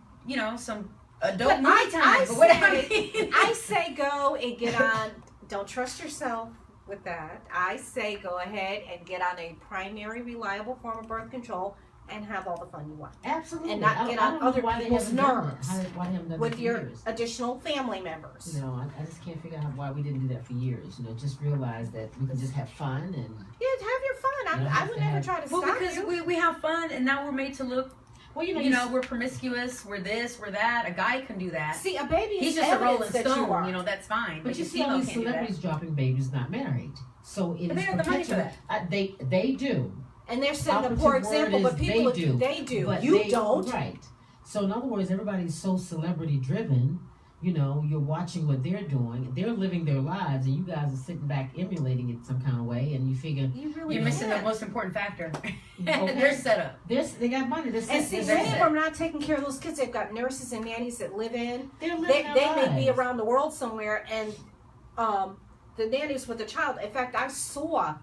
some adult But movie I time. But whatever. say- I say go and get on. Don't trust yourself with that. I say go ahead and get on a primary, reliable form of birth control and have all the fun you want Absolutely. And not I- get I on don't know other why they people's haven't done nerves that. Why they haven't done with that for your years. additional family members. You know, I just can't figure out why we didn't do that for years. You know, just realize that we can just have fun and Yeah, have your fun. You don't I have would to never have- try to Well, stop because you. we have fun, and now we're made to look. well, you know, You know, we're promiscuous. We're this. We're that. A guy can do that. See, a baby He's is just a evidence rolling that you stone. are. You know, that's fine. but you a see all female these can't do that. celebrities dropping babies not married. So it But is they have the money for perpetual- they do. And they're setting a Operative poor word example, is but people they do. But You they- don't. Right. So in other words, everybody's so celebrity driven. You know, you're watching what they're doing. They're living their lives, and you guys are sitting back emulating it some kind of way. And you figure, You really You're missing the can't. most important factor. okay, They're set up. they got money. They're And see, That's many of it. them are not taking care of those kids. They've got nurses and nannies that live in. they're living They their may be lives. around the world somewhere, and the nannies with the child. In fact, I saw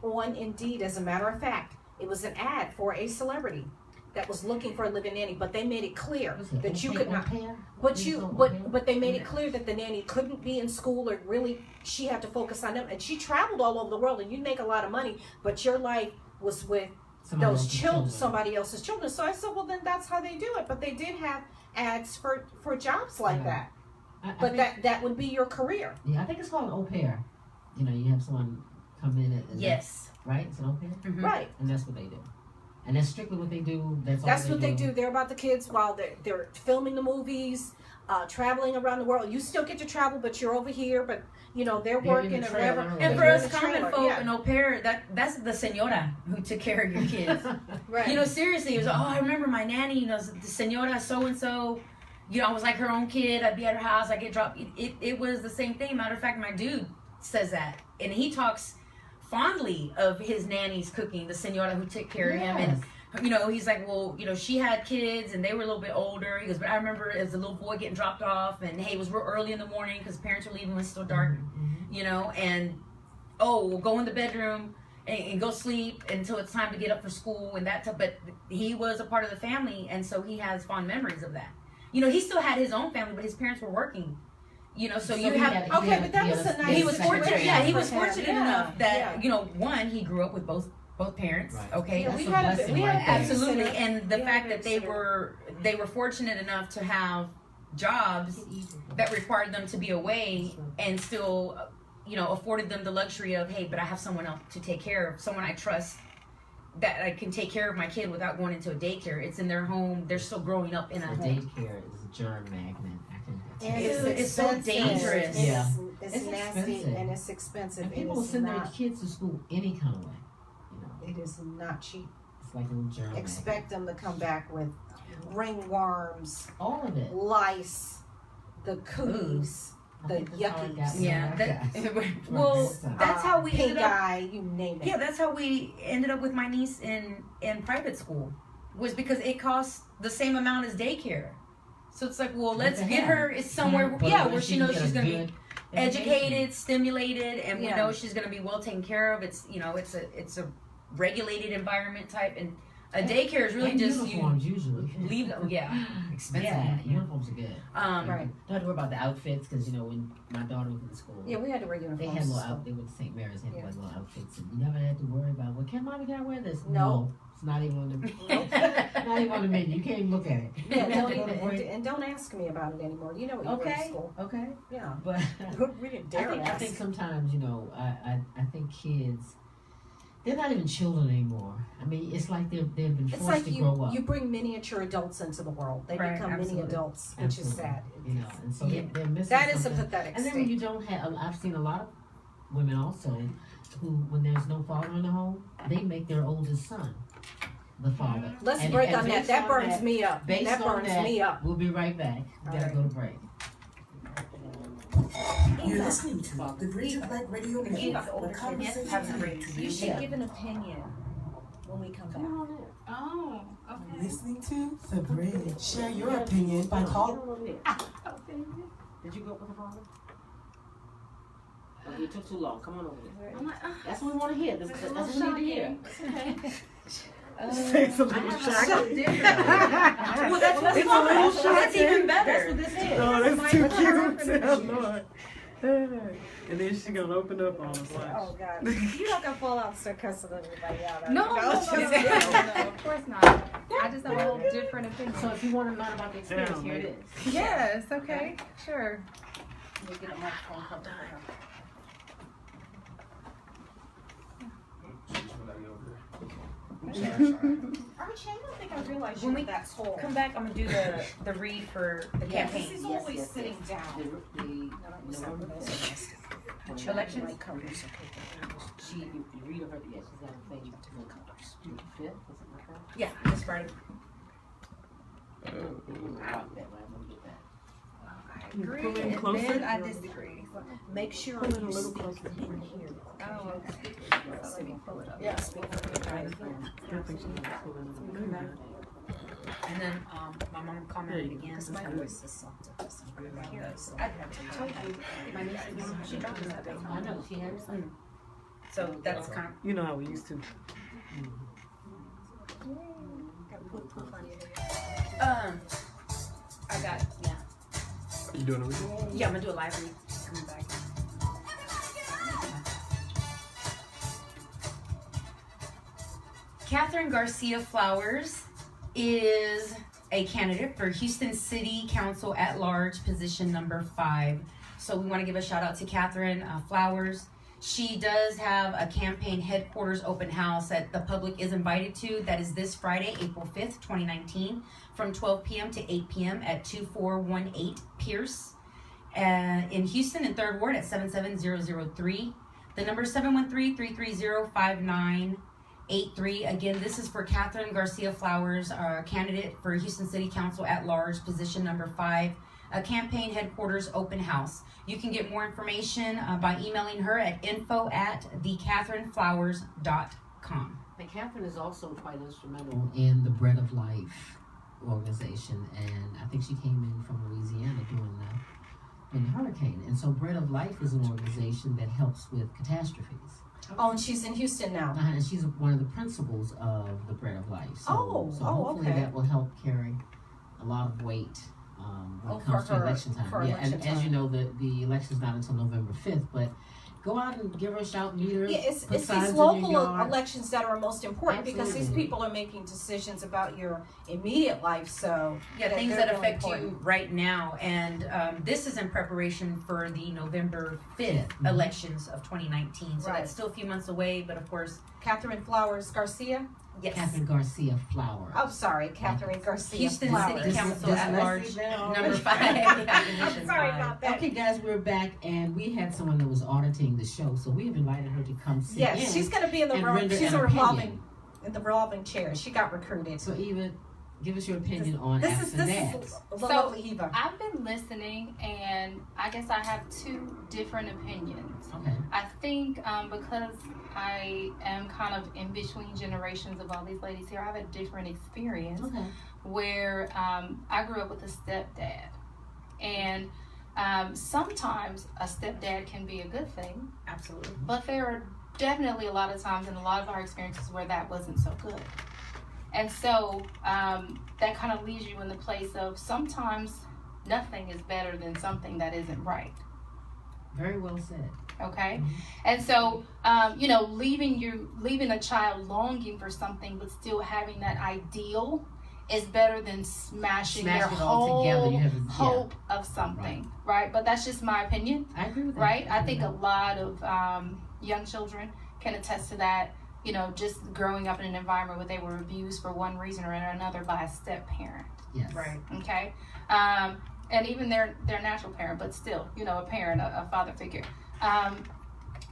on Indeed, as a matter of fact, it was an ad for a celebrity that was looking for a living nanny, but they made it clear What's it, that you au could pair, not. au pair? But Is you, it au but pair? but they made it clear that the nanny couldn't be in school, or really she had to focus on them. And she traveled all over the world, and you make a lot of money, but your life was with Somebody those else's children, somebody else's children. So I said, well, then that's how they do it. But they did have ads for jobs like Yeah. that. I But think, that would be your career. yeah, I think it's called an au pair. You know, you have someone come in and Yes. right? It's an au pair, Mhm. Right. and that's what they do. And that's strictly what they do. That's all That's what they do. They're about the kids while they're filming the movies, traveling around the world. You still get to travel, but you're over here. But you know they're They're in working the and trailer whatever. or And for They're us in the common trailer, folk, yeah. an au pair, that's the senora who took care of your kids. Right. You know, seriously, it was, oh, I remember my nanny, you know, the senora so-and-so, you know, I was like her own kid. I'd be at her house. I get dropped. It was the same thing. Matter of fact, my dude says that. And he talks fondly of his nanny's cooking, the senora who took care of him. And, you know, he's like, well, you know, she had kids and they were a little bit older. He goes, but I remember as a little boy getting dropped off and, hey, it was real early in the morning because parents were leaving when it's still dark, you know, and, oh, we'll go in the bedroom and go sleep until it's time to get up for school and that. But he was a part of the family, and so he has fond memories of that. You know, he still had his own family, but his parents were working. You know, so you have. Okay, but that was a nice He was fortunate. situation Yeah, he for was him. fortunate Yeah, enough that yeah. you know, one, he grew up with both parents. Right. Okay, Yeah, That's we a had a blessing we right had there. a absolutely, babysitter. and the We fact had a that they babysitter. were fortunate enough to have jobs that required them to be away and still, you know, afforded them the luxury of, hey, but I have someone else to take care of, someone I trust that I can take care of my kid without going into a daycare. It's in their home. They're still growing up in a The home. daycare is a germ magnet. I can And attest. It's so expensive. dangerous. And Yeah. It's It's nasty expensive. and it's expensive. And It people will is send their not- kids to school any kind of way. You know, It is not cheap. it's like a little germ magnet. Expect them to come back with ringworms, All of it. lice, the cooties, I the think that's how it got yuckies. me. Yeah, That well, Right. that's how we pink ended up. eye, you name it. Yeah, that's how we ended up with my niece in private school. Was because it costs the same amount as daycare. So it's like, well, let's What the get hell? her somewhere, But yeah, when where she can knows get she's a gonna be good education. educated, stimulated, and we Yeah. know she's gonna be well taken care of. It's, you know, it's a regulated environment type, and a daycare is really And just uniforms usually. you leave them. Yeah, expensive. Yeah, uniforms are good. Um, Right. Don't have to worry about the outfits because you know when my daughter went to school, Yeah, we had to wear they uniforms. had little out. They went to St. Mary's, they had Yeah. like little outfits, and you never had to worry about. Well, can I wear this? No. It's not even on the. Not even on the menu. You can't even look at it. Yeah, don't Go to even, break. and don't ask me about it anymore. You know what you went to Okay. school. Okay. Yeah. But We didn't dare I ask. think sometimes, you know, I think kids, they're not even children anymore. I mean, it's like they've been It's forced like to grow up. you bring miniature adults into the world. They Right, become mini absolutely. adults, which is Absolutely. sad. You know, and so Yeah. they're missing That is a something. pathetic And then when state. you don't have, I've seen a lot of women also who, when there's no father in the home, they make their oldest son the father. Let's And- break and on that. based That on burns that- me up. Based That on burns that, me up. we'll be right back. We gotta go to break. You're listening to the Bridge of Light Radio Network, where Have conversations some break to You you. should give an opinion when we come back. Oh, okay. listening to The Bridge. Share your opinion by calling. Did you go up with the father? Oh, it took too long. Come on over here. I'm like, That's what we want to hear. That's it's a what little we need to hear. shocking. Okay. It's a little shocking. Well, that's what's fun. That's even better. That's what this is. Oh, that's too What's her cute. Oh, Lord. And then she gonna open up on us. Oh God! You're not gonna fall out start cussing everybody out. are No, you? no, of course not. I just have a whole different opinion. So if you want to learn about the experience, Damn, here it man. is. Yes, okay, sure. We'll get a microphone cover for her. Archie, I don't think I realized you When were we that tall. Come back, I'm gonna do the read for the Yes. campaign. He's always sitting down. Elections? She, you read of her, yes, she's got a thing. June 5th, was it like that? Yeah, this Friday. Rock that, right? I'm gonna get that. Agree, Pull in and closer. then I disagree. Make sure Pull it a you little speak closer. in here. Oh, okay. So let me pull it up. Yeah, speak in the I think she was pulling it up. And then my mom commented again. My voice is soft. I told you, my niece, she dropped that big. I know, she had some. So that's kind of, You know how we used to. I got, yeah. You doing it with you? Yeah, I'm gonna do a live read coming back. Catherine Garcia Flowers is a candidate for Houston City Council at Large, position number 5. So we want to give a shout out to Catherine Flowers. She does have a campaign headquarters open house that the public is invited to. That is this Friday, April 5th, 2019, from 12 p.m. to 8 p.m. at 2418 Pierce in Houston in 3rd Ward at 77003. The number is 713-330-5983. Again, this is for Catherine Garcia Flowers, candidate for Houston City Council at Large, position number 5, a campaign headquarters open house. You can get more information by emailing her at info@thecatherineflowers.com. And Catherine is also quite instrumental in the Bread of Life organization, and I think she came in from Louisiana during the hurricane. And so Bread of Life is an organization that helps with catastrophes. Oh, and she's in Houston now. And she's one of the principals of the Bread of Life. So, Oh, hopefully okay. that will help carry a lot of weight when it comes for to her- election time. for Yeah, election and as time. you know, the election's not until November 5th, but go out and give her a shout, meet her. Yeah, it's put signs these in your local yard. elections that are most important because these Absolutely. people are making decisions about your immediate life. So Yeah, they're- things they're that really affect important. you right now. And this is in preparation for the November 5th Mhm. elections of 2019. So Right. that's still a few months away, but of course, Catherine Flowers Garcia. yes. Catherine Garcia Flowers. Oh, sorry, Catherine Garcia Houston Flowers. City Council Just at let's large, see that number 5. I'm Position sorry 5. about that. Okay, guys, we're back, and we had someone that was auditing the show, so we have invited her to come sit Yes, in. she's going to be in the and room. render She's an a revolving opinion. in the revolving chair. She got recruited. So, Eva, give us your opinion on This apps is and this dads. is the So- lovely Eva. I've been listening, and I guess I have two different opinions. Okay. I think because I am kind of in between generations of all these ladies here, I have a different experience Okay. where I grew up with a stepdad. And sometimes a stepdad can be a good thing, Absolutely. but there are definitely a lot of times in a lot of our experiences where that wasn't so good. And so that kind of leaves you in the place of sometimes nothing is better than something that isn't right. Very well said. Okay, and so leaving a child longing for something but still having that ideal is better than smashing Smash their it all together. whole You have a- hope of something, right? But that's just my opinion, I agree with that. right? I think a lot of young children can attest to that. You know, just growing up in an environment where they were abused for one reason or another by a step parent. Yes. Right. Okay, and even their natural parent, but still, you know, a parent, a father figure.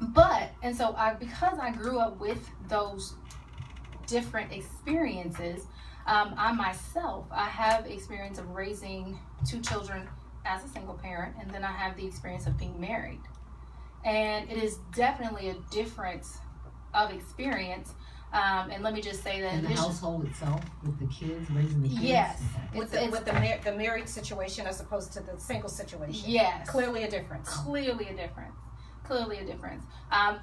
But, and so because I grew up with those different experiences, I myself, I have experience of raising 2 children as a single parent, and then I have the experience of being married. And it is definitely a difference of experience. And let me just say that In the household itself, with the kids, raising the kids? Yes. With the married situation as opposed to the single situation. Yes. Clearly a difference. Clearly a difference.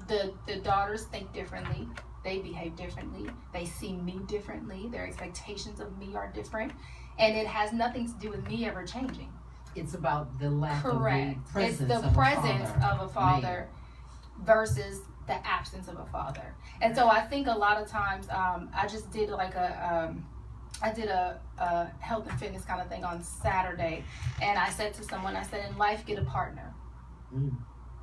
The daughters think differently. They behave differently. They see me differently. Their expectations of me are different. And it has nothing to do with me ever changing. It's about the lack Correct. of the presence It's the of presence a father. of a father versus the absence of a father. And so I think a lot of times, I just did like a health and fitness kind of thing on Saturday. And I said to someone, I said, in life, get a partner.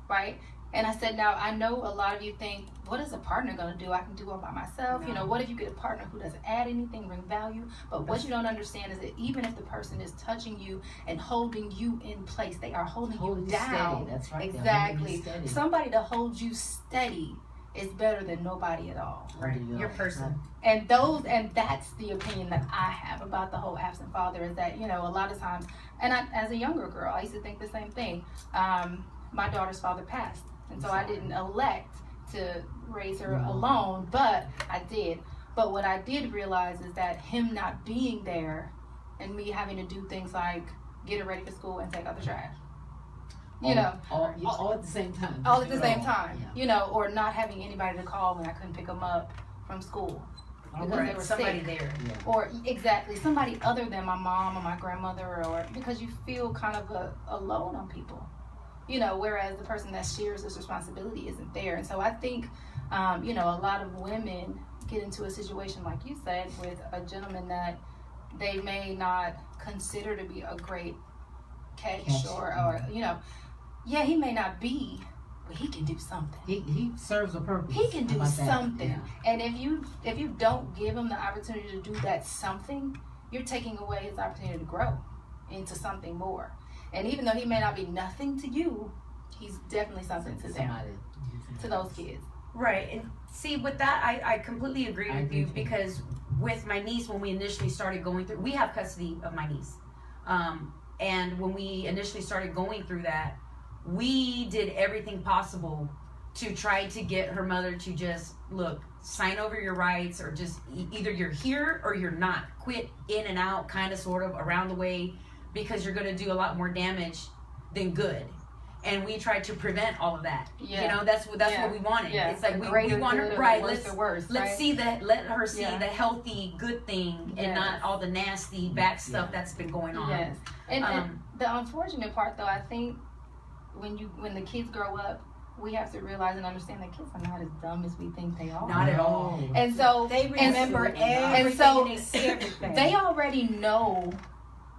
Right? And I said, now I know a lot of you think, what is a partner going to do? I can do it by myself. No. You know, what if you get a partner who doesn't add anything, bring value? But what you don't understand is that even if the person is touching you and holding you in place, they are holding you down. Steady. That's right. Exactly. Somebody to hold you steady is better than nobody at all. Right. Your person. And that's the opinion that I have about the whole absent father, is that, you know, a lot of times, and as a younger girl, I used to think the same thing. My daughter's father passed, and so I didn't elect to raise her alone, but I did. But what I did realize is that him not being there and me having to do things like get her ready for school and take out the trash, you know, all at the same time. all at the same time, Yeah. you know, or not having anybody to call when I couldn't pick them up from school because they Right. were Somebody sick. there. Yeah. Or exactly somebody other than my mom or my grandmother, or because you feel kind of alone on people, you know, whereas the person that shares this responsibility isn't there. And so I think, you know, a lot of women get into a situation like you said with a gentleman that they may not consider to be a great catch. or you know, yeah, he may not be, but he can do something. He serves a purpose. He can do How about that? something. Yeah. And if you don't give him the opportunity to do that something, you're taking away his opportunity to grow into something more. And even though he may not be nothing to you, he's definitely something to them, to those kids. Right. And see, with that, I completely agree I with agree you too. because with my niece, when we initially started going through, we have custody of my niece. And when we initially started going through that, we did everything possible to try to get her mother to just, look, sign over your rights, or just either you're here or you're not. Quit in and out, kind of, sort of, around the way, because you're going to do a lot more damage than good. And we tried to prevent all of that. Yeah. You know, that's what we wanted. Yeah. It's like The we greater want good her or right. the worse or worse, Let's right? see that. Let her see Yeah. the healthy, good thing, and Yes. not all the nasty back stuff Yeah. that's been going on. Yes. And the unfortunate part, though, I think when the kids grow up, we have to realize and understand that kids are not as dumb as we think they are. Not at all. No. And so They remember Absolutely not. everything And so and they see everything. they already know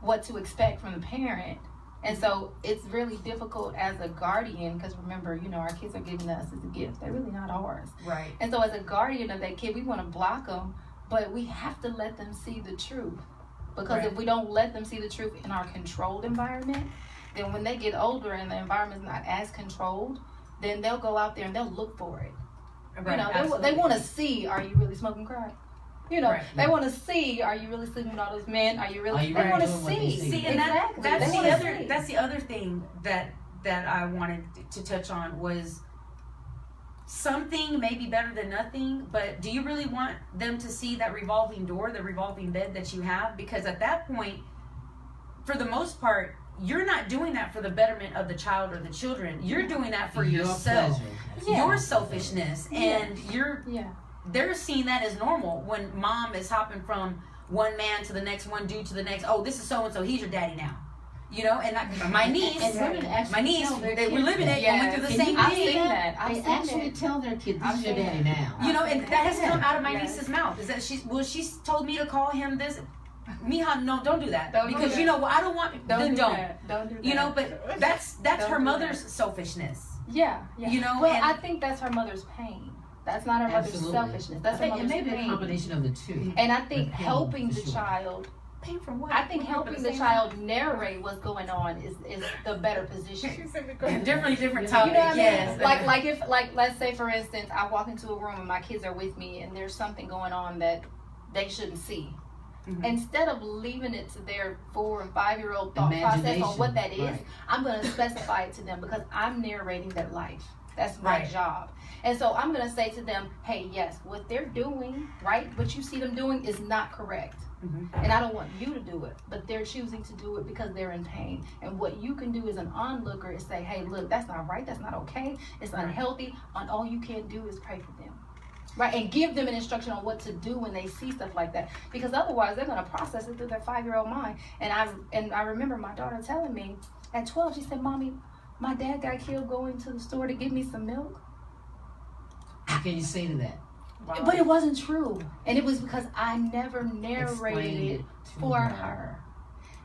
what to expect from the parent. And so it's really difficult as a guardian, because remember, you know, our kids are giving us as a gift. They're really not ours. Right. And so as a guardian of that kid, we want to block them, but we have to let them see the truth. Because Right. if we don't let them see the truth in our controlled environment, then when they get older and the environment's not as controlled, then they'll go out there and they'll look for it. Right. You know, they Absolutely. want to see, are you really smoking crack? You know, Right. they want to see, are you really sleeping with all those men? Are you really? Are you they really want to doing what they see. see? See, and Exactly. that's They the wanna other. see. That's the other thing that I wanted to touch on was something may be better than nothing, but do you really want them to see that revolving door, the revolving bed that you have? Because at that point, for the most part, you're not doing that for the betterment of the child or the children. You're doing that for Your yourself, pleasure. Yeah. your selfishness, and Yeah. they're seeing that as normal when mom is hopping from one man to the next, one dude to the next. Oh, this is so and so. He's your daddy now. You know, and my niece, And women actually my niece, tell their they were kids living that. it, going through the Can same you I've thing. seen that. I've They seen actually it. tell their kids, I've this is your seen daddy that. now. You know, and that has come out of my Yes. niece's mouth. Is that she's told me to call him this. Mija, no, don't do that. Don't do because that. you know what, I don't want. Then do don't. that. Don't do that. You know, but that's Don't her do mother's that. selfishness. Yeah. You know, Well, and I think that's her mother's pain. That's not her mother's Absolutely. selfishness. That's her It mother's may be a pain. combination of the two. And I think The pain, helping for the sure. child Pay for what? I think What helping the same- child narrate what's going on is the better position. Definitely different You topic. You know what I mean? Yes. Like if let's say for instance I walk into a room and my kids are with me and there's something going on that they shouldn't see. Mhm. Instead of leaving it to their 4 and 5-year-old thought process on what that is, Right. I'm going to specify it to them because I'm narrating their life. That's my Right. job. And so I'm going to say to them, hey, yes, what they're doing, right, what you see them doing is not correct. Mhm. And I don't want you to do it, but they're choosing to do it because they're in pain. And what you can do as an onlooker is say, hey, look, that's not right. That's not okay. It's Right. unhealthy. And all you can do is pray for them. Right, and give them an instruction on what to do when they see stuff like that, because otherwise they're gonna process it through their 5-year-old mind. And I remember my daughter telling me at 12, she said, "Mommy, my dad got killed going to the store to get me some milk." What can you say to that? Wow. But it wasn't true, and it was because I never narrated Explain it to for her.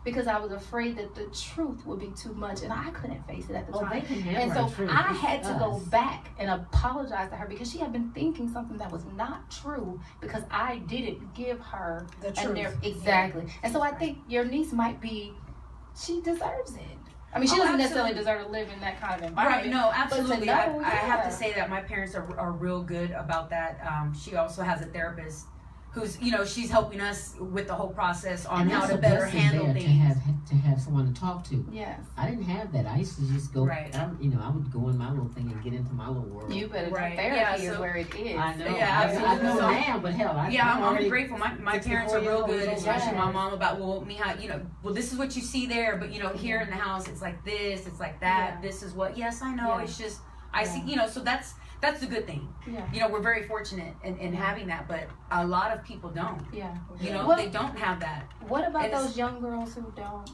Because I was afraid that the truth would be too much, and I couldn't face it at the Oh, time. they can have And our so truth. I It's had to go us. back and apologize to her because she had been thinking something that was not true because I didn't give her The a truth. exactly. And so I think your niece might be, she deserves it. I mean, she Oh, doesn't necessarily absolutely. deserve to live in that kind of environment. Right, no, absolutely. I know, have yeah. to say that my parents are real good about that. She also has a therapist who's, she's helping us with the whole process on And how that's to a better blessing handle there things. to have someone to talk to. Yes. I didn't have that. I used to just go. Right. I would go in my little thing and get into my little world. You better Right. know therapy Yeah, is so- where it is. I know. Yeah, I absolutely. know So- now, but hell, I'm already grateful. My parents are 64 real good, years old. especially my Yes. mom about, well, Mija, well, this is what you see there, but, here in the house, it's like this, it's like that, Yeah. this is what, yes, I know, Yeah. it's just, I see, Yeah. so that's the good thing. Yeah. We're very fortunate in having that, but a lot of people don't. Yeah. Well, they don't have that. What about And it's- those young girls who don't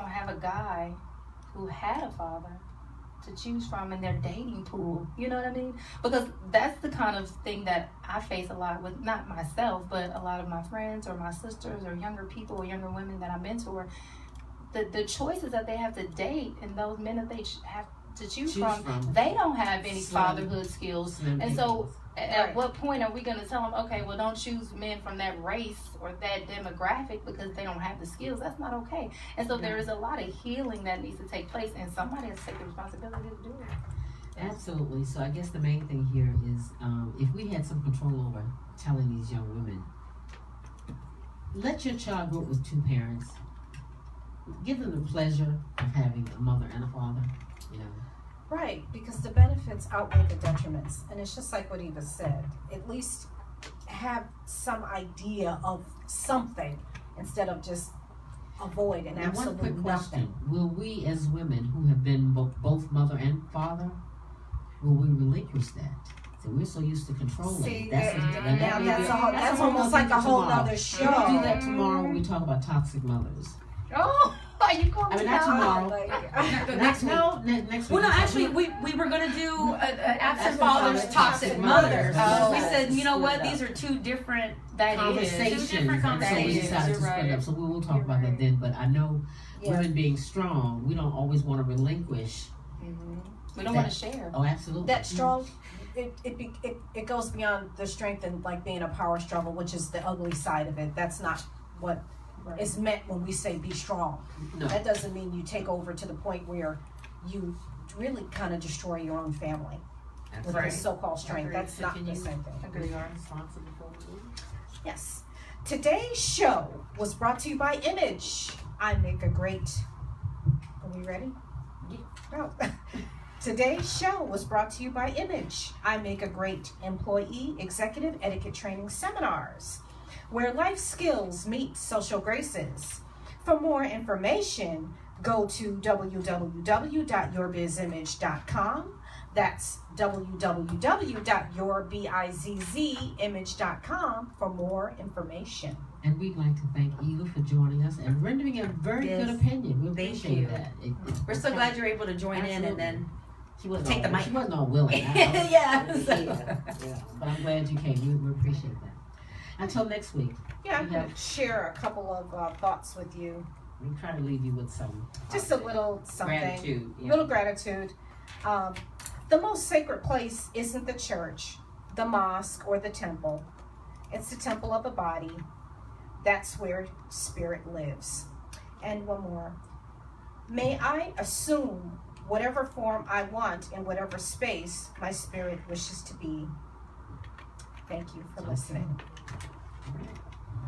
have a guy who had a father to choose from in their dating pool? You know what I mean? Because that's the kind of thing that I face a lot with, not myself, but a lot of my friends or my sisters or younger people or younger women that I mentor. The choices that they have to date and those men that they have to choose from, they don't have any Slim. fatherhood skills. Slim And so pickings. at Right. what point are we going to tell them, okay, well, don't choose men from that race or that demographic because they don't have the skills? That's not okay. And so there is a lot of healing that needs to take place, and somebody has to take the responsibility to do it. Absolutely. So I guess the main thing here is if we had some control over telling these young women, let your child grow up with 2 parents. Give them the pleasure of having a mother and a father. Right, because the benefits outweigh the detriments. And it's just like what Eva said. At least have some idea of something instead of just avoid and Now, one absolute quick nothing. question. Will we as women who have been both mother and father, will we relinquish that? So we're so used to controlling. See, that's that's almost like a whole other show. We'll do that tomorrow when we talk about toxic mothers. Oh, are you calling I mean, me not out? tomorrow. Next week. Next week. Well, no, actually, we were gonna do absent Absent fathers, fathers, toxic toxic mothers. mothers. We said, you know what? Split it These are 2 different. That is. conversations. Two different And so we conversations. decided to You're split it right. up. So we will talk You're about that right. then. But I know Yeah. women being strong, we don't always want to relinquish. We don't want to share. Oh, absolutely. That strong, it goes beyond the strength and like being a power struggle, which is the ugly side of it. That's not what is meant when we say be strong. No. That doesn't mean you take over to the point where you really kind of destroy your own family with Right. this so-called strength. Agreed. That's not the same thing. Agreed. Yes. Today's show was brought to you by Image. I make a great. Are we ready? No. Today's show was brought to you by Image. I make a great employee executive etiquette training seminars where life skills meet social graces. For more information, go to www.yourbizimage.com. That's www.yourbizzimage.com for more information. And we'd like to thank Eva for joining us and rendering a very Yes. good opinion. We Thank appreciate you. that. We're so glad you're able to join in, and then she wasn't take the all, mic. She wasn't all willing. Yeah. Yeah. But I'm glad you came. We appreciate that. Until next week, Yeah, I Yeah. can share a couple of thoughts with you. we try to leave you with some Just a little something. gratitude. Yeah. Little gratitude. The most sacred place isn't the church, the mosque, or the temple. It's the temple of the body. That's where spirit lives. And one more. May I assume whatever form I want in whatever space my spirit wishes to be. Thank you for listening.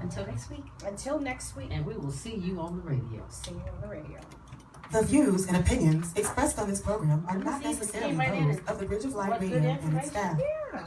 Until next week. Until next week, And we will see you on the radio. see you on the radio. The views and opinions expressed on this program are not See, necessarily came right in those and- of the Bridge of Light What good Radio and its information. staff. Yeah.